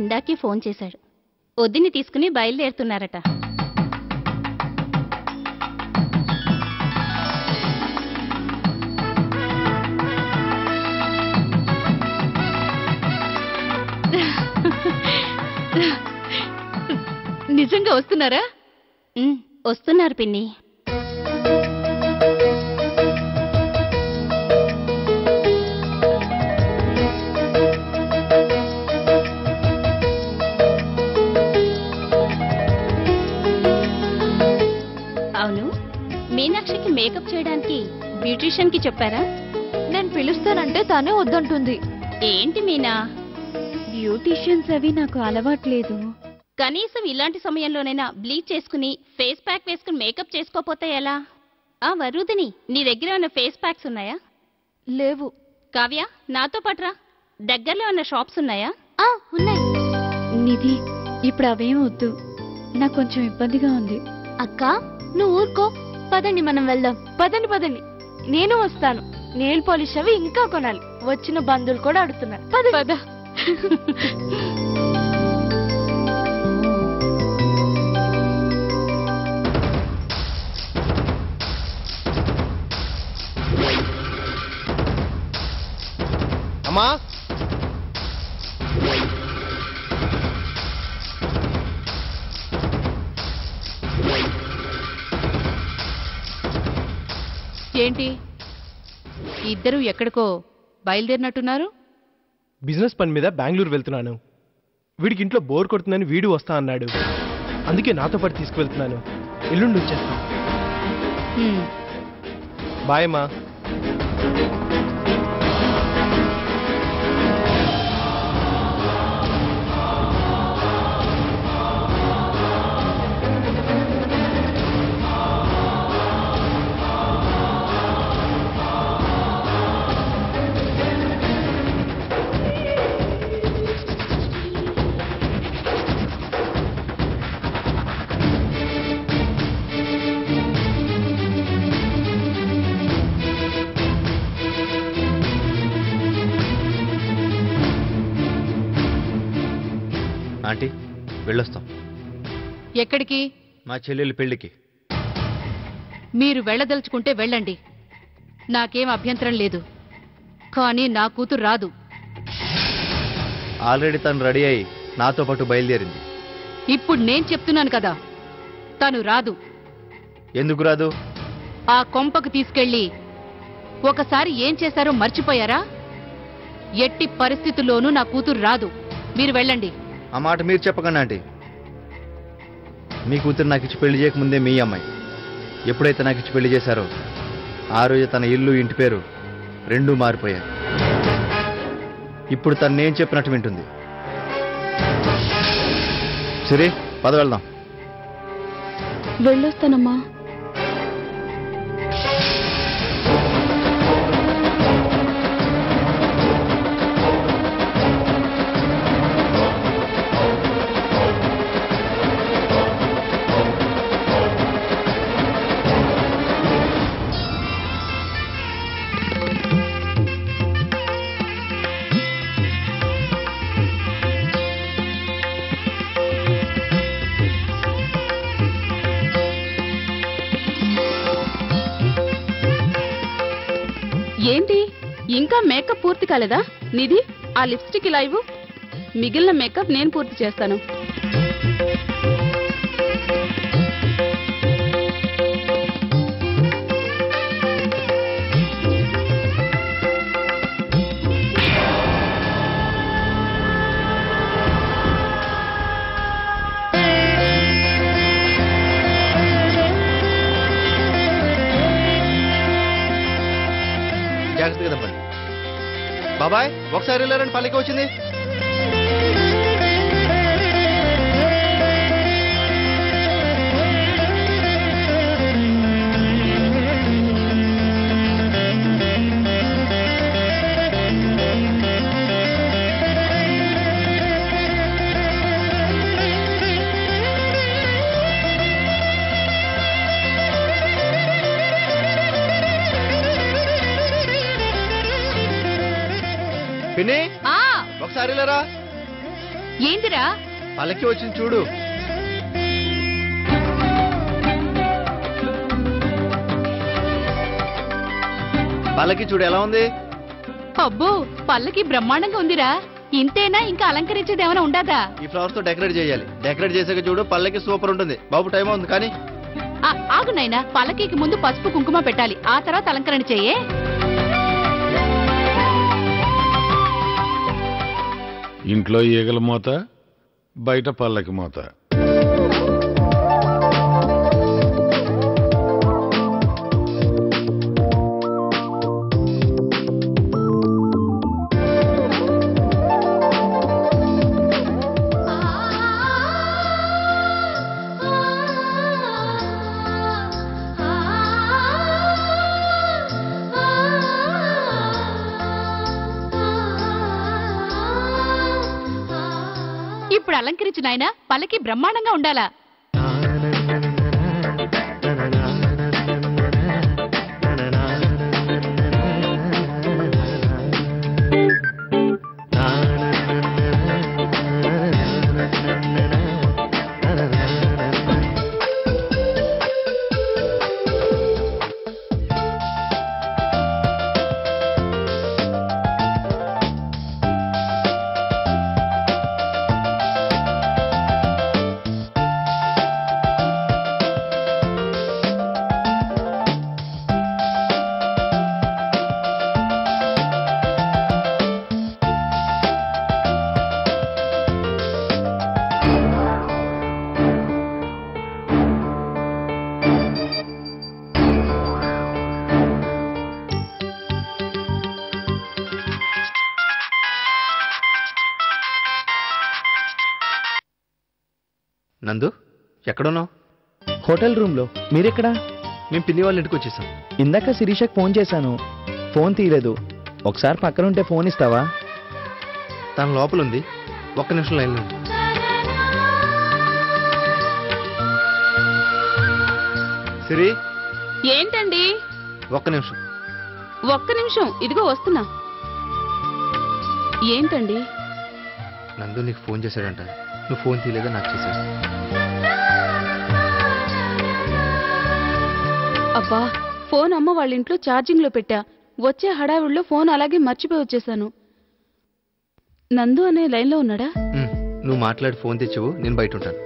ఇందాకే ఫోన్ చేశాడు. వదిని తీసుకుని బయలుదేరుతున్నారట. నిజంగా వస్తున్నారా? వస్తున్నారు పిన్ని. అవును, మీనాక్షికి మేకప్ చేయడానికి బ్యూటీషియన్ కి చెప్పారా? నేను పిలుస్తానంటే తనే వద్దంటుంది. ఏంటి మీనా? బ్యూటీషియన్స్ అవి నాకు అలవాట్లేదు. కనీసం ఇలాంటి సమయంలోనైనా బ్లీచ్ చేసుకుని ఫేస్ ప్యాక్ వేసుకుని మేకప్ చేసుకోపోతే ఎలా? వరుదిని, నీ దగ్గర ఉన్న ఫేస్ ప్యాక్స్ ఉన్నాయా? లేవు. కావ్య, నాతో పట్రా. దగ్గరలో ఉన్న షాప్స్ ఉన్నాయా? ఉన్నాయి. నిధి, ఇప్పుడు అవేం వద్దు, నాకు కొంచెం ఇబ్బందిగా ఉంది. అక్క, నువ్వు ఊరుకో. పదండి, మనం వెళ్దాం. పదండి పదండి, నేను వస్తాను. నెయిల్ పాలిష్ అవి ఇంకా కొనాలి. వచ్చిన బంధువులు కూడా అడుగుతున్నారు. పద. అమ్మా, ఏంటి ఇద్దరు ఎక్కడికో బయలుదేరినట్టున్నారు? బిజినెస్ పని మీద బెంగళూరు వెళ్తున్నాను. వీడికి ఇంట్లో బోర్ కొడుతుందని వీడు వస్తా అన్నాడు. అందుకే నాతో పాటు తీసుకువెళ్తున్నాను. ఎల్లుండి వచ్చేస్తా. బాయ్ అమ్మా. ఆంటీ, వెళ్ళొస్తాం. ఎక్కడికి? మా చెల్లెలి పెళ్లికి. మీరు వెళ్ళదలుచుకుంటే వెళ్ళండి, నాకేం అభ్యంతరం లేదు. కానీ నా కూతురు రాదు. ఆల్రెడీ తను రెడీ అయి నాతో పాటు బయలుదేరింది. ఇప్పుడు నేను చెప్తున్నాను కదా, తను రాదు. ఎందుకు రాదు? ఆ కొంపకు తీసుకెళ్ళి ఒకసారి ఏం చేశారో మర్చిపోయారా? ఎట్టి పరిస్థితుల్లోనూ నా కూతురు రాదు. మీరు వెళ్ళండి. ఆ మాట మీరు చెప్పకండి ఆంటీ. మీ కూతురు నాకు ఇచ్చి పెళ్లి చేయకముందే మీ అమ్మాయి. ఎప్పుడైతే నాకు ఇచ్చి పెళ్లి చేశారో ఆ రోజు తన ఇల్లు, ఇంటి పేరు రెండూ మారిపోయాయి. ఇప్పుడు తను నేను చెప్పినట్టు వింటుంది. సరే, పద వెళ్దాం. వెళ్ళొస్తానమ్మా. ఏంటి, ఇంకా మేకప్ పూర్తి కాలేదా? నిధి, ఆ లిప్స్టిక్ ఇలా ఇవ్వు. మిగిలిన మేకప్ నేను పూర్తి చేస్తాను. జాగ్రత్తగా తప్పండి. బాబాయ్, ఒకసారి వెళ్ళారని పల్లకి వచ్చింది. పిన్ని, ఒకసారి వెళ్ళారా? ఏందిరా? పల్లకి వచ్చింది చూడు. పల్లకి చూడు ఎలా ఉంది. అబ్బో, పల్లకి బ్రహ్మాండంగా ఉందిరా. ఇంతేనా? ఇంకా అలంకరించేది ఏమైనా ఉండదా? ఈ ఫ్లవర్స్ తో డెకరేట్ చేయాలి. డెకరేట్ చేసాక చూడు పల్లకి సూపర్ ఉంటుంది. బాబు టైం ఉంది కానీ. ఆగు నాయనా, పల్లకికి ముందు పసుపు కుంకుమ పెట్టాలి, ఆ తర్వాత అలంకరణ చెయ్యే. ఇంట్లో ఈగల మోత, బయట పల్లకి మోత. ఇప్పుడు అలంకరించు నాయనా, పల్లకి బ్రహ్మాండంగా ఉండాలా. నందు ఎక్కడున్నావు? హోటల్ రూమ్లో. మీరెక్కడా? మేము పిన్ని వాళ్ళ ఇంటికి వచ్చేసాం. ఇందాక శిరీషకు ఫోన్ చేశాను, ఫోన్ తీయలేదు. ఒకసారి పక్కన ఉంటే ఫోన్ ఇస్తావా? తన లోపల ఉంది. ఒక్క నిమిషం లైన్లో ఉంది. సిరి, ఏంటండి? ఒక్క నిమిషం. ఒక్క నిమిషం, ఇదిగో వస్తున్నా. ఏంటండి? నందు నీకు ఫోన్ చేశాడంట. నువ్వు ఫోన్ తీయలేదా? నాకు చేశాడు. అబ్బా, ఫోన్ అమ్మ వాళ్ళ ఇంట్లో ఛార్జింగ్ లో పెట్టా. వచ్చే హడావిడిలో ఫోన్ అలాగే మర్చిపోయి వచ్చేసాను. నందు అనే లైన్లో ఉన్నాడా? నువ్వు మాట్లాడి ఫోన్ తెచ్చావు, నేను బయట ఉంటాను.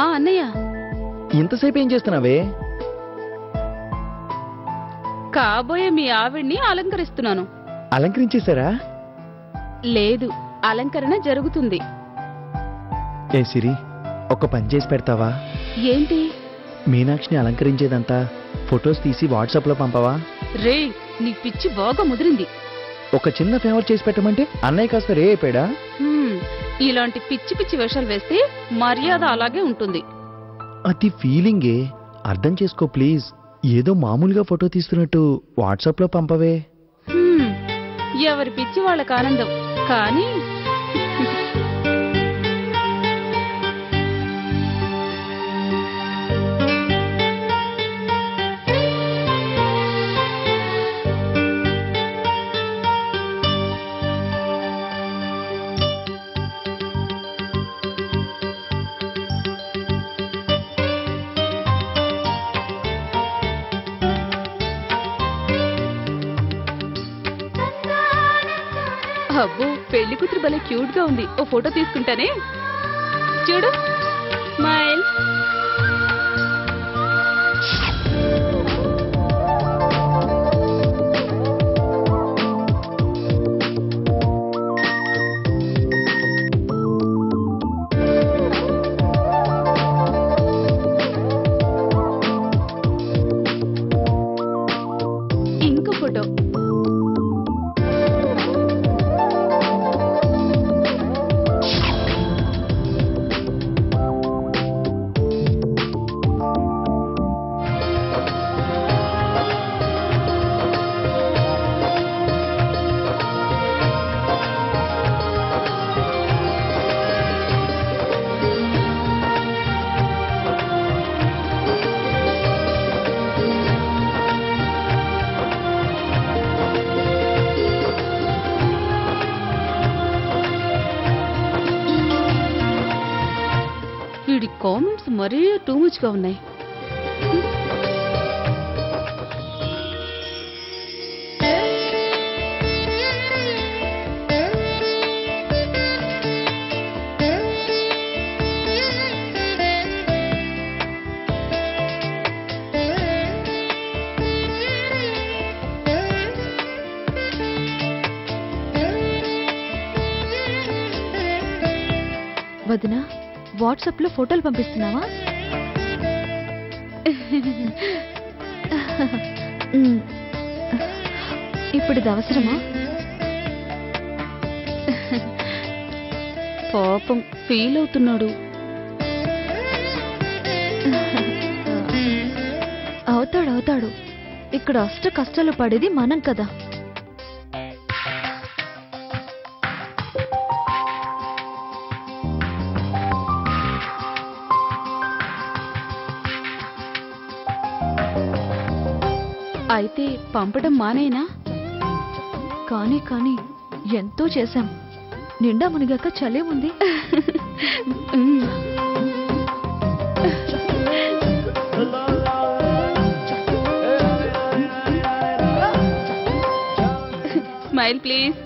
అన్నయ్య, ఇంతసేపు ఏం చేస్తున్నావే? కాబోయే మీ ఆవిడ్ని అలంకరిస్తున్నాను. అలంకరించేశారా? లేదు, అలంకరణ జరుగుతుంది. ఏ సిరి, ఒక పని చేసి పెడతావా? ఏంటి? మీనాక్షిని అలంకరించేదంతా ఫొటోస్ తీసి వాట్సాప్ లో పంపవా? రే, నీ పిచ్చి బాగా ముదిరింది. ఒక చిన్న ఫేవర్ చేసి పెట్టమంటే అన్నయ్య కాస్త రే అయిపోయాడా? ఇలాంటి పిచ్చి పిచ్చి వేషాలు వేస్తే మర్యాద అలాగే ఉంటుంది. అది ఫీలింగే, అర్థం చేసుకో ప్లీజ్. ఏదో మామూలుగా ఫోటో తీస్తున్నట్టు వాట్సాప్ లో పంపవే. ఎవరి పిచ్చి వాళ్ళకి ఆనందం. కానీ అబ్బో, పెళ్లి కూతురు భలే క్యూట్ గా ఉంది. ఓ ఫోటో తీసుకుంటానే. చూడు, స్మైల్. ఇంకో ఫోటో. కామెంట్స్ మరీ టూ మచ్ గా ఉన్నాయి. వదిన వాట్సాప్ లో ఫోటోలు పంపిస్తున్నావా? ఇప్పుడు ఇది అవసరమా? పాపం ఫీల్ అవుతున్నాడు. అవుతాడు. ఇక్కడ అష్ట కష్టాలు పడేది మనం కదా. అయితే పంపడం మానేనా? కానీ ఎంతో చేశాం. నిండా మునిగాక చలే ఉంది. Smile please.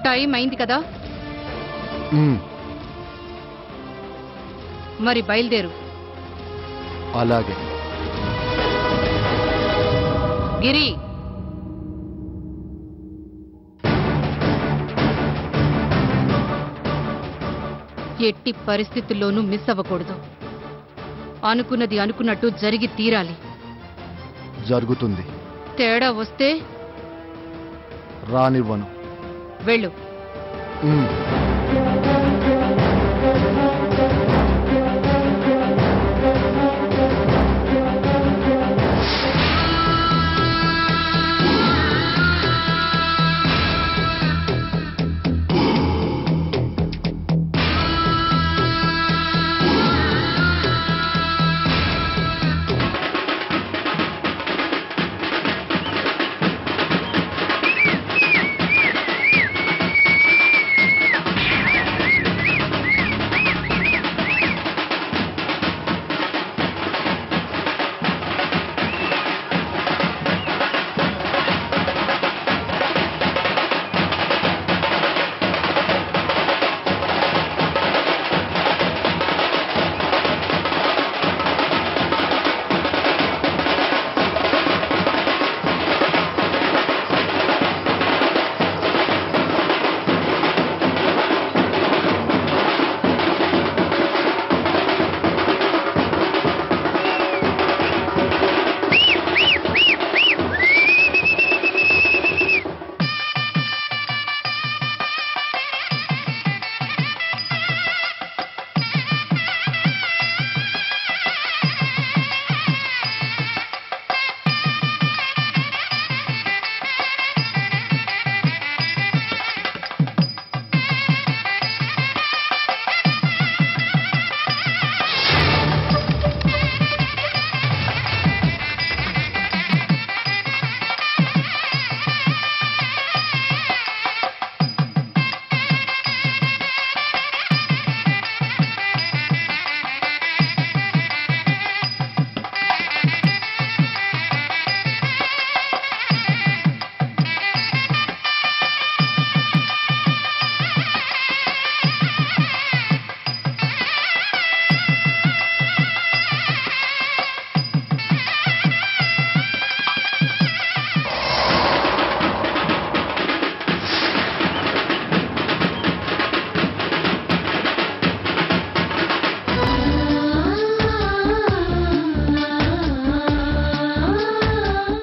టైం అయింది కదా, మరి బయలుదేరు. అలాగే. గిరి, ఎట్టి పరిస్థితుల్లోనూ మిస్ అవ్వకూడదు. అనుకున్నది అనుకున్నట్టు జరిగి తీరాలి. జరుగుతుంది. తేడా వస్తే రానివ్వను. వెళ్ళు. మ్మ్.